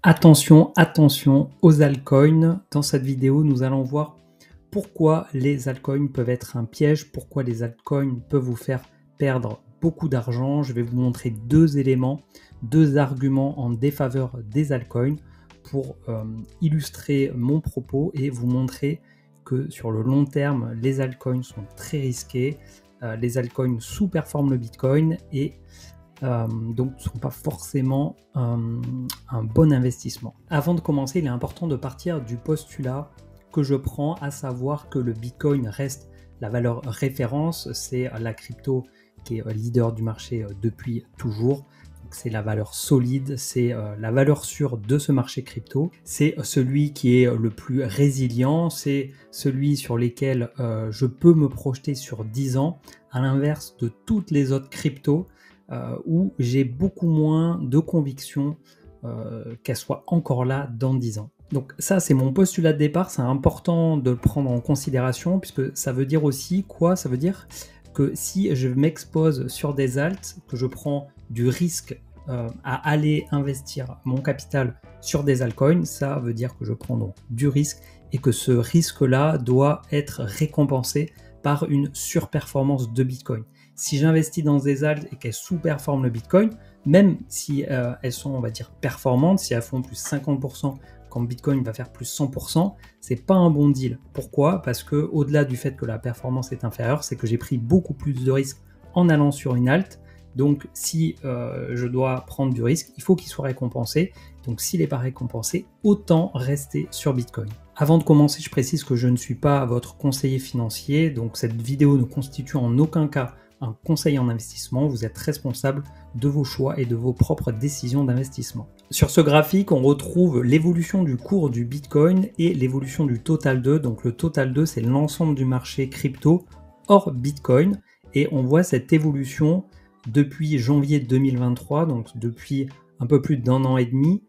Attention, attention aux altcoins. Dans cette vidéo, nous allons voir pourquoi les altcoins peuvent être un piège, pourquoi les altcoins peuvent vous faire perdre beaucoup d'argent. Je vais vous montrer deux éléments, deux arguments en défaveur des altcoins pour illustrer mon propos et vous montrer que sur le long terme, les altcoins sont très risqués. Les altcoins sous-performent le Bitcoin et donc ne sont pas forcément un bon investissement. Avant de commencer, il est important de partir du postulat que je prends, à savoir que le Bitcoin reste la valeur référence, c'est la crypto qui est leader du marché depuis toujours. C'est la valeur solide, c'est la valeur sûre de ce marché crypto. C'est celui qui est le plus résilient, c'est celui sur lequel je peux me projeter sur 10 ans, à l'inverse de toutes les autres cryptos où j'ai beaucoup moins de conviction qu'elle soit encore là dans 10 ans. Donc ça, c'est mon postulat de départ, c'est important de le prendre en considération, puisque ça veut dire aussi quoi? Ça veut dire que si je m'expose sur des alts, que je prends du risque à aller investir mon capital sur des altcoins, ça veut dire que je prends donc du risque et que ce risque-là doit être récompensé par une surperformance de Bitcoin. Si j'investis dans des alts et qu'elles sous-performent le Bitcoin, même si elles sont, on va dire, performantes, si elles font plus 50% quand Bitcoin va faire plus 100%, c'est pas un bon deal. Pourquoi? Parce que au-delà du fait que la performance est inférieure, c'est que j'ai pris beaucoup plus de risques en allant sur une alt. Donc si je dois prendre du risque, il faut qu'il soit récompensé. Donc s'il n'est pas récompensé, autant rester sur Bitcoin. Avant de commencer, je précise que je ne suis pas votre conseiller financier, donc cette vidéo ne constitue en aucun cas un conseil en investissement. Vous êtes responsable de vos choix et de vos propres décisions d'investissement. Sur ce graphique, on retrouve l'évolution du cours du Bitcoin et l'évolution du Total 2. Donc le Total 2, c'est l'ensemble du marché crypto hors Bitcoin. Et on voit cette évolution depuis janvier 2023, donc depuis un peu plus d'un an et demi,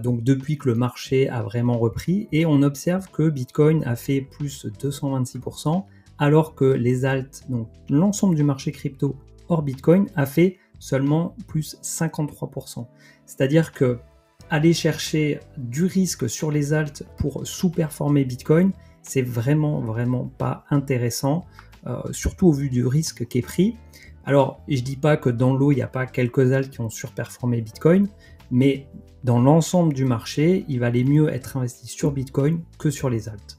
donc depuis que le marché a vraiment repris. Et on observe que Bitcoin a fait plus 226%, alors que les alts, donc l'ensemble du marché crypto hors Bitcoin, a fait seulement plus 53%. C'est-à-dire que aller chercher du risque sur les alts pour sous-performer Bitcoin, c'est vraiment pas intéressant, surtout au vu du risque qui est pris. Alors, je dis pas que dans l'eau, il n'y a pas quelques alts qui ont surperformé Bitcoin, mais dans l'ensemble du marché, il valait mieux être investi sur Bitcoin que sur les alts.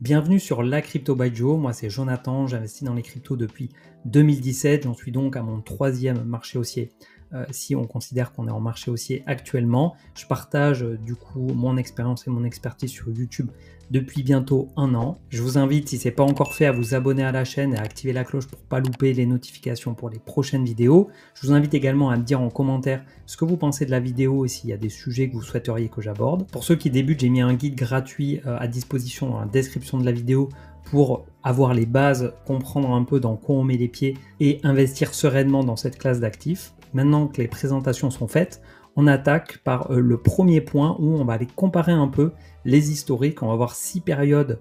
Bienvenue sur La Crypto by Joe, moi c'est Jonathan, j'investis dans les cryptos depuis 2017, j'en suis donc à mon 3e marché haussier. Si on considère qu'on est en marché haussier actuellement, je partage du coup mon expérience et mon expertise sur YouTube depuis bientôt un an. Je vous invite, si ce n'est pas encore fait, à vous abonner à la chaîne et à activer la cloche pour ne pas louper les notifications pour les prochaines vidéos. Je vous invite également à me dire en commentaire ce que vous pensez de la vidéo et s'il y a des sujets que vous souhaiteriez que j'aborde. Pour ceux qui débutent, j'ai mis un guide gratuit à disposition dans la description de la vidéo pour avoir les bases, comprendre un peu dans quoi on met les pieds et investir sereinement dans cette classe d'actifs. Maintenant que les présentations sont faites, on attaque par le premier point où on va aller comparer un peu les historiques. On va voir 6 périodes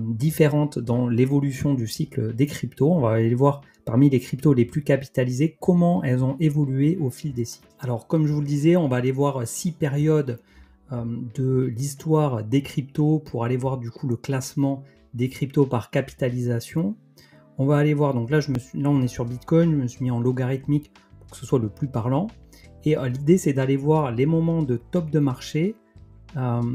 différentes dans l'évolution du cycle des cryptos. On va aller voir parmi les cryptos les plus capitalisées, comment elles ont évolué au fil des cycles. Alors comme je vous le disais, on va aller voir 6 périodes de l'histoire des cryptos pour aller voir du coup le classement des cryptos par capitalisation. On va aller voir, donc là on est sur Bitcoin, je me suis mis en logarithmique pour que ce soit le plus parlant. Et l'idée c'est d'aller voir les moments de top de marché,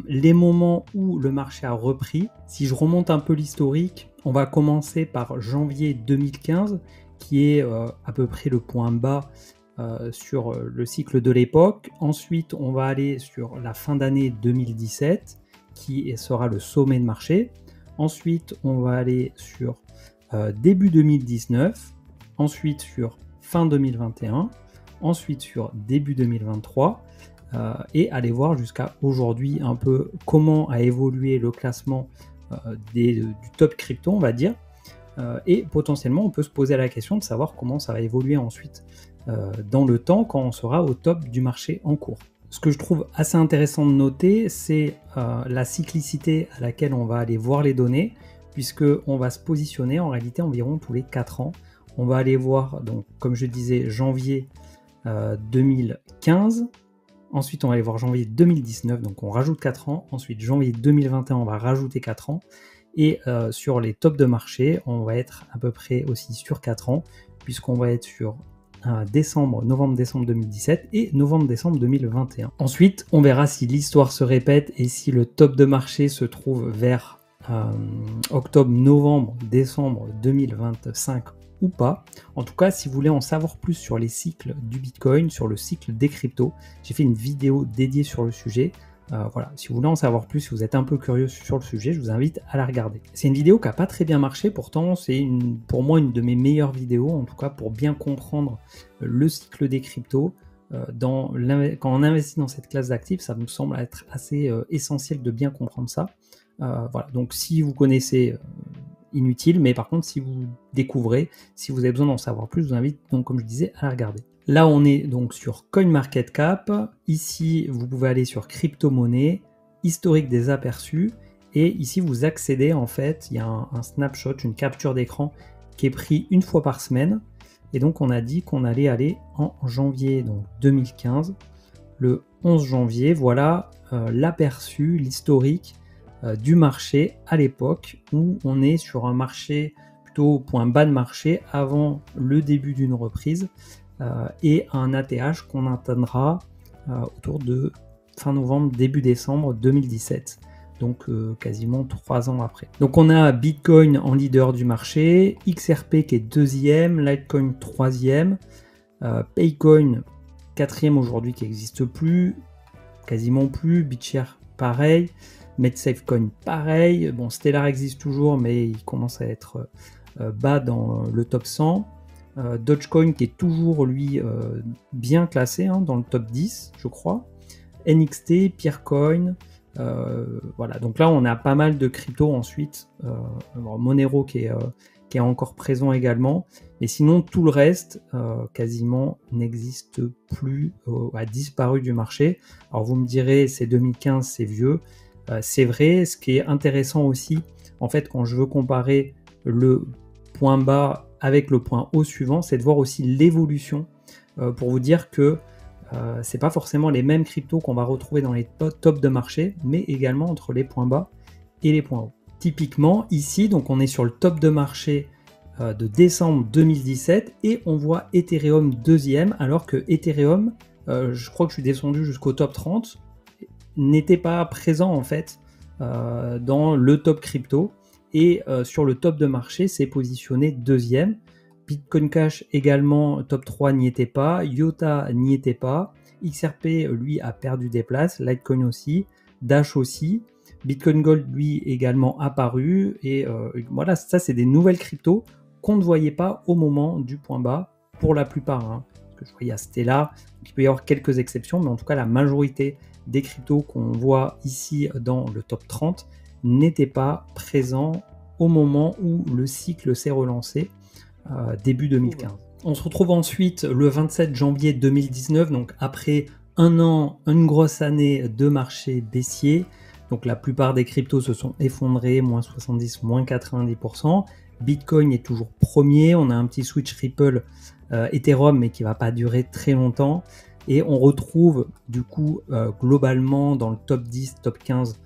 les moments où le marché a repris. Si je remonte un peu l'historique, on va commencer par janvier 2015, qui est à peu près le point bas sur le cycle de l'époque. Ensuite, on va aller sur la fin d'année 2017, qui sera le sommet de marché. Ensuite, on va aller sur début 2019, ensuite sur fin 2021, ensuite sur début 2023, et aller voir jusqu'à aujourd'hui un peu comment a évolué le classement du top crypto, on va dire, et potentiellement on peut se poser la question de savoir comment ça va évoluer ensuite dans le temps quand on sera au top du marché en cours. Ce que je trouve assez intéressant de noter, c'est la cyclicité à laquelle on va aller voir les données, puisqu'on va se positionner en réalité environ tous les 4 ans. On va aller voir, donc, comme je disais, janvier 2015. Ensuite, on va aller voir janvier 2019, donc on rajoute 4 ans. Ensuite, janvier 2021, on va rajouter 4 ans. Et sur les tops de marché, on va être à peu près aussi sur 4 ans, puisqu'on va être sur novembre-décembre 2017 et novembre-décembre 2021. Ensuite, on verra si l'histoire se répète et si le top de marché se trouve vers octobre-novembre-décembre 2025 ou pas. En tout cas, si vous voulez en savoir plus sur les cycles du Bitcoin, sur le cycle des cryptos, j'ai fait une vidéo dédiée sur le sujet. Voilà, si vous voulez en savoir plus, si vous êtes un peu curieux sur le sujet, je vous invite à la regarder. C'est une vidéo qui n'a pas très bien marché, pourtant c'est pour moi une de mes meilleures vidéos, en tout cas pour bien comprendre le cycle des cryptos. Quand on investit dans cette classe d'actifs, ça me semble être assez essentiel de bien comprendre ça. Voilà, donc si vous connaissez, inutile, mais par contre si vous découvrez, si vous avez besoin d'en savoir plus, je vous invite donc comme je disais à la regarder. Là on est donc sur CoinMarketCap, ici vous pouvez aller sur crypto-monnaie, historique des aperçus, et ici vous accédez en fait, il y a un snapshot, une capture d'écran qui est pris une fois par semaine, et donc on a dit qu'on allait aller en janvier donc 2015, le 11 janvier, voilà l'aperçu, l'historique du marché à l'époque où on est sur un marché plutôt au point bas de marché avant le début d'une reprise et un ATH qu'on atteindra autour de fin novembre, début décembre 2017. Donc quasiment 3 ans après. Donc on a Bitcoin en leader du marché, XRP qui est deuxième, Litecoin troisième, Paycoin quatrième aujourd'hui qui n'existe plus, quasiment plus, BitShare pareil, MedSafeCoin pareil, bon Stellar existe toujours mais il commence à être bas dans le top 100, Dogecoin qui est toujours lui bien classé dans le top 10 je crois, NXT, Peercoin, voilà donc là on a pas mal de cryptos ensuite, Monero qui est encore présent également, et sinon tout le reste quasiment n'existe plus, a disparu du marché. Alors vous me direz c'est 2015, c'est vieux, c'est vrai. Ce qui est intéressant aussi en fait quand je veux comparer le point bas avec le point haut suivant, c'est de voir aussi l'évolution pour vous dire que c'est pas forcément les mêmes cryptos qu'on va retrouver dans les tops de marché, mais également entre les points bas et les points hauts. Typiquement ici, donc on est sur le top de marché de décembre 2017 et on voit Ethereum deuxième, alors que Ethereum, je crois que je suis descendu jusqu'au top 30, n'était pas présent en fait dans le top crypto, et sur le top de marché c'est positionné deuxième. Bitcoin Cash également top 3 n'y était pas, IOTA n'y était pas, XRP lui a perdu des places, Litecoin aussi, Dash aussi, Bitcoin Gold lui également apparu, et voilà, ça c'est des nouvelles cryptos qu'on ne voyait pas au moment du point bas pour la plupart, parce que je vois il y a Stellar, il peut y avoir quelques exceptions, mais en tout cas la majorité des cryptos qu'on voit ici dans le top 30 n'étaient pas présents au moment où le cycle s'est relancé début 2015. On se retrouve ensuite le 27 janvier 2019, donc après un an, une grosse année de marché baissier. Donc la plupart des cryptos se sont effondrés, moins 70, moins 90%. Bitcoin est toujours premier, on a un petit switch Ripple Ethereum, mais qui ne va pas durer très longtemps. Et on retrouve du coup globalement dans le top 10, top 15,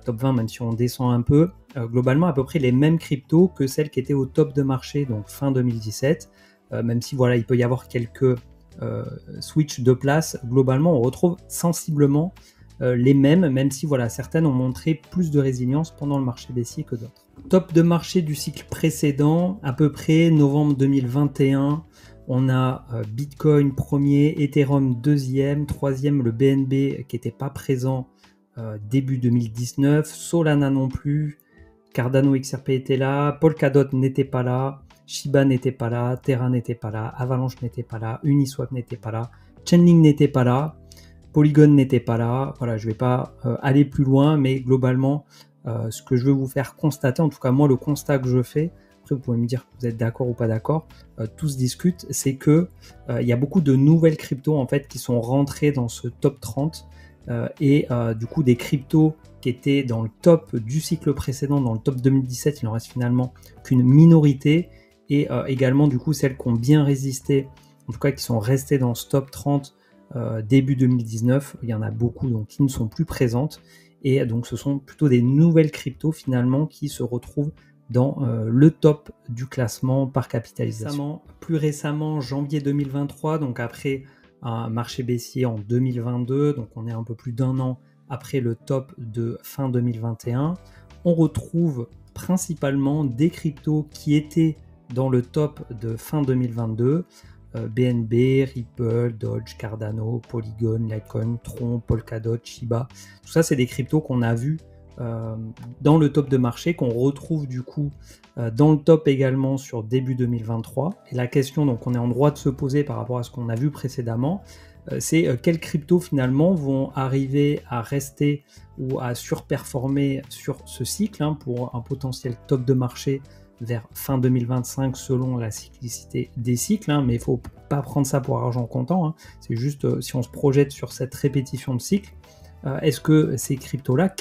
top 20, même si on descend un peu, globalement à peu près les mêmes cryptos que celles qui étaient au top de marché, donc fin 2017. Même si voilà, il peut y avoir quelques switch de place, globalement on retrouve sensiblement les mêmes, même si voilà, certaines ont montré plus de résilience pendant le marché baissier que d'autres. Top de marché du cycle précédent, à peu près novembre 2021, on a Bitcoin premier, Ethereum deuxième, troisième le BNB qui n'était pas présent début 2019, Solana non plus, Cardano XRP était là, Polkadot n'était pas là, Shiba n'était pas là, Terra n'était pas là, Avalanche n'était pas là, Uniswap n'était pas là, Chainlink n'était pas là, Polygon n'était pas là. Voilà, je ne vais pas aller plus loin, mais globalement, ce que je veux vous faire constater, en tout cas moi le constat que je fais, après vous pouvez me dire que vous êtes d'accord ou pas d'accord, tout se discute, c'est que il y a beaucoup de nouvelles cryptos en fait qui sont rentrées dans ce top 30 Du coup des cryptos qui étaient dans le top du cycle précédent, dans le top 2017, il en reste finalement qu'une minorité, et également du coup celles qui ont bien résisté, en tout cas qui sont restées dans ce top 30 début 2019, il y en a beaucoup donc qui ne sont plus présentes, et donc ce sont plutôt des nouvelles cryptos finalement qui se retrouvent dans le top du classement par capitalisation. Plus récemment, janvier 2023, donc après un marché baissier en 2022, donc on est un peu plus d'1 an après le top de fin 2021, on retrouve principalement des cryptos qui étaient dans le top de fin 2022, BNB, Ripple, Doge, Cardano, Polygon, Litecoin, Tron, Polkadot, Shiba. Tout ça, c'est des cryptos qu'on a vus dans le top de marché, qu'on retrouve du coup dans le top également sur début 2023. Et la question donc on est en droit de se poser par rapport à ce qu'on a vu précédemment, c'est quelles cryptos finalement vont arriver à rester ou à surperformer sur ce cycle pour un potentiel top de marché vers fin 2025 selon la cyclicité des cycles, mais il ne faut pas prendre ça pour argent comptant, c'est juste si on se projette sur cette répétition de cycle, est-ce que ces cryptos-là,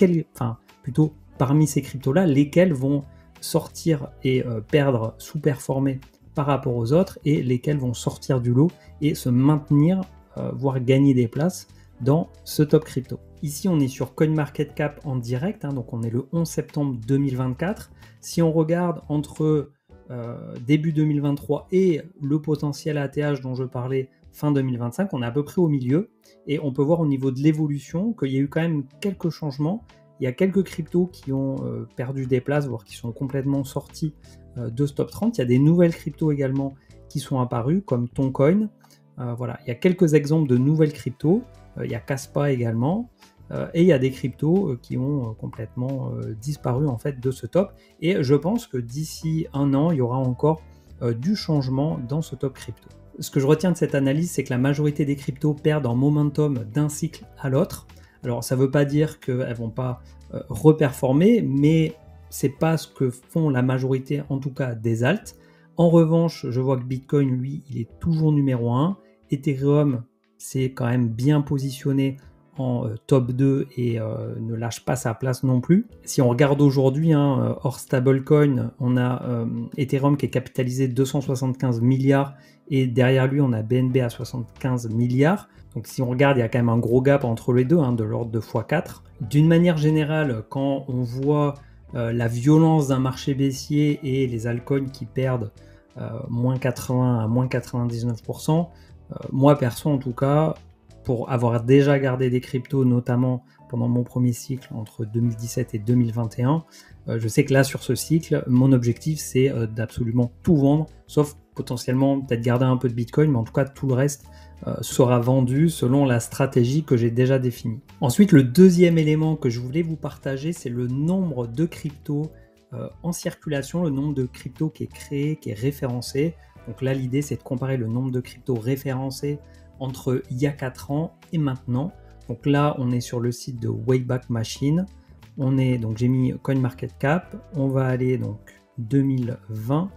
plutôt parmi ces cryptos-là, lesquels vont sortir et perdre, sous-performer par rapport aux autres, et lesquels vont sortir du lot et se maintenir, voire gagner des places dans ce top crypto. Ici, on est sur CoinMarketCap en direct, donc on est le 11 septembre 2024. Si on regarde entre début 2023 et le potentiel ATH dont je parlais fin 2025, on est à peu près au milieu, et on peut voir au niveau de l'évolution qu'il y a eu quand même quelques changements. Il y a quelques cryptos qui ont perdu des places, voire qui sont complètement sortis de ce top 30. Il y a des nouvelles cryptos également qui sont apparues, comme Toncoin. Voilà, il y a quelques exemples de nouvelles cryptos. Il y a Kaspa également. Et il y a des cryptos qui ont complètement disparu en fait de ce top. Et je pense que d'ici 1 an, il y aura encore du changement dans ce top crypto. Ce que je retiens de cette analyse, c'est que la majorité des cryptos perdent en momentum d'un cycle à l'autre. Alors ça ne veut pas dire qu'elles ne vont pas reperformer, mais c'est pas ce que font la majorité, en tout cas des alts. En revanche, je vois que Bitcoin, lui, il est toujours numéro 1. Ethereum, c'est quand même bien positionné en top 2 et ne lâche pas sa place non plus. Si on regarde aujourd'hui, hors stablecoin, on a Ethereum qui est capitalisé 275 milliards et derrière lui on a BNB à 75 milliards. Donc si on regarde, il y a quand même un gros gap entre les deux, de l'ordre de x4. D'une manière générale, quand on voit la violence d'un marché baissier et les altcoins qui perdent moins 80 à moins 99%, moi perso en tout cas, pour avoir déjà gardé des cryptos, notamment pendant mon premier cycle entre 2017 et 2021, je sais que là sur ce cycle, mon objectif c'est d'absolument tout vendre, sauf potentiellement peut-être garder un peu de Bitcoin, mais en tout cas tout le reste sera vendu selon la stratégie que j'ai déjà définie. Ensuite, le deuxième élément que je voulais vous partager, c'est le nombre de cryptos en circulation, le nombre de cryptos qui est créé, qui est référencé. Donc là, l'idée, c'est de comparer le nombre de cryptos référencés entre il y a 4 ans et maintenant. Donc là, on est sur le site de Wayback Machine. Donc j'ai mis CoinMarketCap. On va aller donc 2020.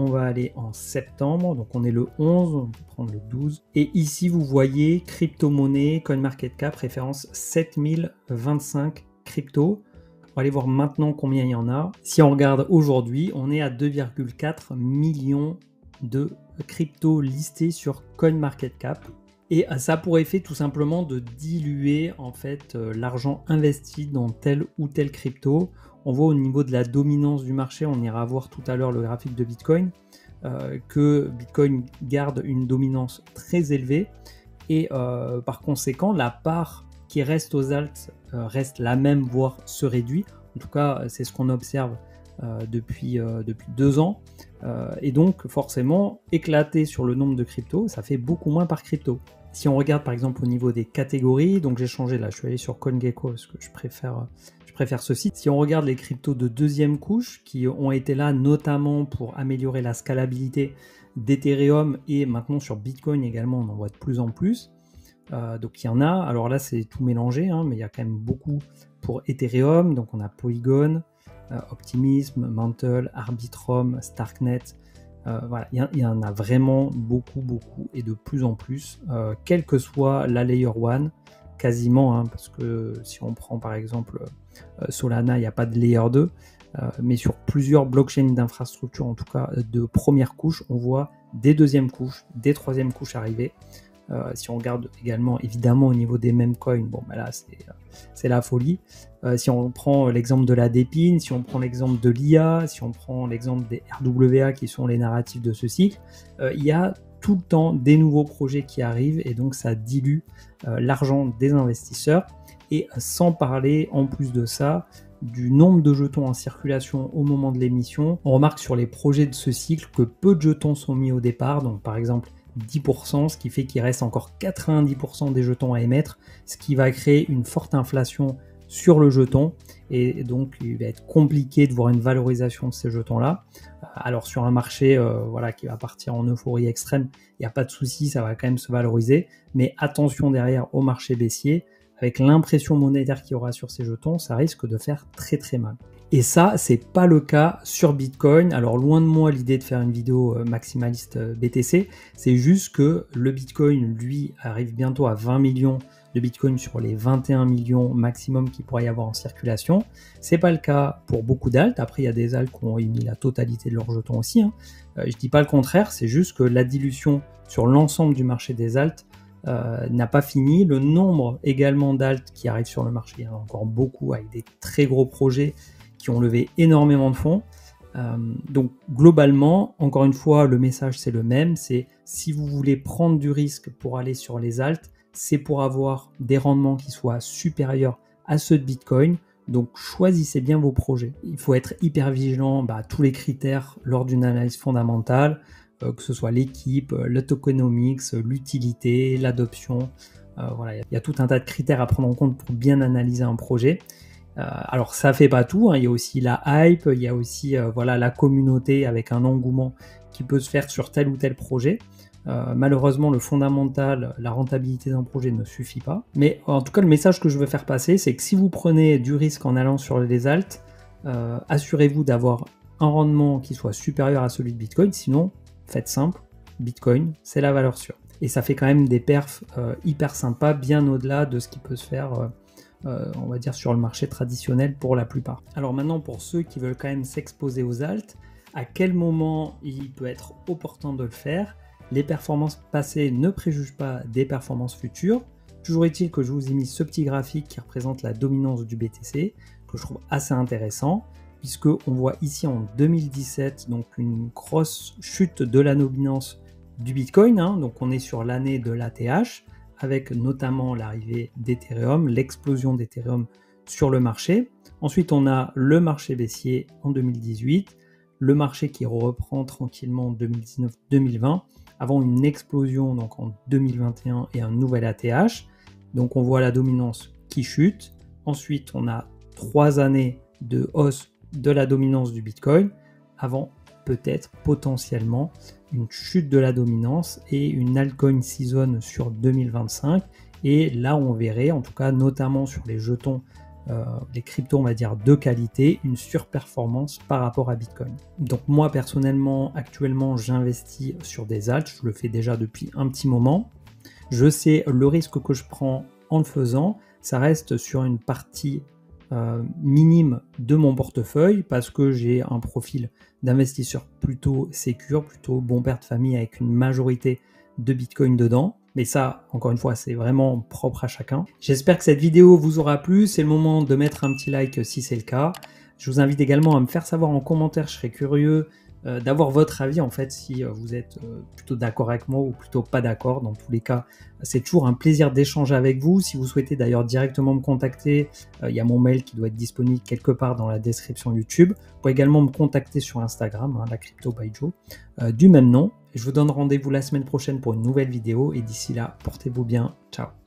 On va aller en septembre, donc on est le 11, on peut prendre le 12. Et ici, vous voyez crypto-monnaie, CoinMarketCap, référence 7025 cryptos. On va aller voir maintenant combien il y en a. Si on regarde aujourd'hui, on est à 2,4 millions de cryptos listés sur CoinMarketCap. Et ça a pour effet tout simplement de diluer en fait l'argent investi dans tel ou tel crypto. On voit au niveau de la dominance du marché, on ira voir tout à l'heure le graphique de Bitcoin, que Bitcoin garde une dominance très élevée et par conséquent la part qui reste aux alts reste la même, voire se réduit. En tout cas, c'est ce qu'on observe depuis 2 ans. Et donc forcément, éclater sur le nombre de cryptos, ça fait beaucoup moins par crypto. Si on regarde par exemple au niveau des catégories, donc j'ai changé là, je suis allé sur CoinGecko parce que je préfère ce site. Si on regarde les cryptos de deuxième couche qui ont été là notamment pour améliorer la scalabilité d'Ethereum et maintenant sur Bitcoin également, on en voit de plus en plus. Donc il y en a, alors là c'est tout mélangé, mais il y a quand même beaucoup pour Ethereum. Donc on a Polygon, Optimism, Mantle, Arbitrum, Starknet. Voilà, il y en a vraiment beaucoup et de plus en plus, quelle que soit la Layer 1. quasiment, hein, parce que si on prend par exemple Solana, il n'y a pas de layer 2, mais sur plusieurs blockchains d'infrastructure, en tout cas de première couche, on voit des deuxièmes couches, des troisièmes couches arriver. Si on regarde également évidemment au niveau des meme coins, bon ben là c'est la folie. Si on prend l'exemple de la DePIN, si on prend l'exemple de l'IA, si on prend l'exemple des RWA qui sont les narratifs de ce cycle, il y a tout le temps des nouveaux projets qui arrivent et donc ça dilue l'argent des investisseurs. Et sans parler en plus de ça du nombre de jetons en circulation au moment de l'émission. On remarque sur les projets de ce cycle que peu de jetons sont mis au départ, donc par exemple 10%, ce qui fait qu'il reste encore 90% des jetons à émettre, ce qui va créer une forte inflation sur le jeton et donc il va être compliqué de voir une valorisation de ces jetons-là. Alors sur un marché voilà, qui va partir en euphorie extrême, il n'y a pas de souci, ça va quand même se valoriser, mais attention derrière au marché baissier, avec l'impression monétaire qu'il y aura sur ces jetons, ça risque de faire très très mal. Et ça, c'est pas le cas sur Bitcoin. Alors loin de moi l'idée de faire une vidéo maximaliste BTC, c'est juste que le Bitcoin, lui, arrive bientôt à 20 millions de Bitcoin sur les 21 millions maximum qu'il pourrait y avoir en circulation. C'est pas le cas pour beaucoup d'alts. Après, il y a des alts qui ont émis la totalité de leurs jetons aussi, hein. Je dis pas le contraire, c'est juste que la dilution sur l'ensemble du marché des alts n'a pas fini. Le nombre également d'alts qui arrivent sur le marché, il y en a encore beaucoup avec des très gros projets qui ont levé énormément de fonds. Donc globalement, encore une fois, le message c'est le même, c'est si vous voulez prendre du risque pour aller sur les alts, c'est pour avoir des rendements qui soient supérieurs à ceux de Bitcoin. Donc choisissez bien vos projets. Il faut être hyper vigilant à tous les critères lors d'une analyse fondamentale, que ce soit l'équipe, le tokenomics, l'utilité, l'adoption. Voilà, il y a tout un tas de critères à prendre en compte pour bien analyser un projet. Alors ça fait pas tout, hein. Il y a aussi la hype, il y a aussi voilà, la communauté avec un engouement qui peut se faire sur tel ou tel projet. Malheureusement, le fondamental, la rentabilité d'un projet ne suffit pas. Mais en tout cas, le message que je veux faire passer, c'est que si vous prenez du risque en allant sur les alts, assurez-vous d'avoir un rendement qui soit supérieur à celui de Bitcoin. Sinon, faites simple, Bitcoin, c'est la valeur sûre. Et ça fait quand même des perfs hyper sympas, bien au-delà de ce qui peut se faire on va dire sur le marché traditionnel pour la plupart. Alors maintenant, pour ceux qui veulent quand même s'exposer aux alts, à quel moment il peut être opportun de le faire? Les performances passées ne préjugent pas des performances futures. Toujours est-il que je vous ai mis ce petit graphique qui représente la dominance du BTC, que je trouve assez intéressant, puisque on voit ici en 2017 donc une grosse chute de la dominance du Bitcoin, hein, donc on est sur l'année de l'ATH, avec notamment l'arrivée d'Ethereum, l'explosion d'Ethereum sur le marché. Ensuite, on a le marché baissier en 2018, le marché qui reprend tranquillement en 2019-2020, avant une explosion donc en 2021 et un nouvel ATH. Donc on voit la dominance qui chute. Ensuite, on a 3 années de hausse de la dominance du Bitcoin, avant peut-être potentiellement une chute de la dominance et une altcoin season sur 2025. Et là, on verrait, en tout cas notamment sur les jetons, les cryptos, on va dire, de qualité, une surperformance par rapport à Bitcoin. Donc moi, personnellement, actuellement, j'investis sur des alts. Je le fais déjà depuis un petit moment. Je sais le risque que je prends en le faisant. Ça reste sur une partie minime de mon portefeuille parce que j'ai un profil d'investisseur plutôt sécure, plutôt bon père de famille avec une majorité de Bitcoin dedans. Mais ça, encore une fois, c'est vraiment propre à chacun. J'espère que cette vidéo vous aura plu. C'est le moment de mettre un petit like si c'est le cas. Je vous invite également à me faire savoir en commentaire. Je serais curieux d'avoir votre avis en fait, si vous êtes plutôt d'accord avec moi ou plutôt pas d'accord. Dans tous les cas, c'est toujours un plaisir d'échanger avec vous. Si vous souhaitez d'ailleurs directement me contacter, il y a mon mail qui doit être disponible quelque part dans la description YouTube. Vous pouvez également me contacter sur Instagram, hein, la Crypto by Joe, du même nom. Je vous donne rendez-vous la semaine prochaine pour une nouvelle vidéo et d'ici là, portez-vous bien. Ciao.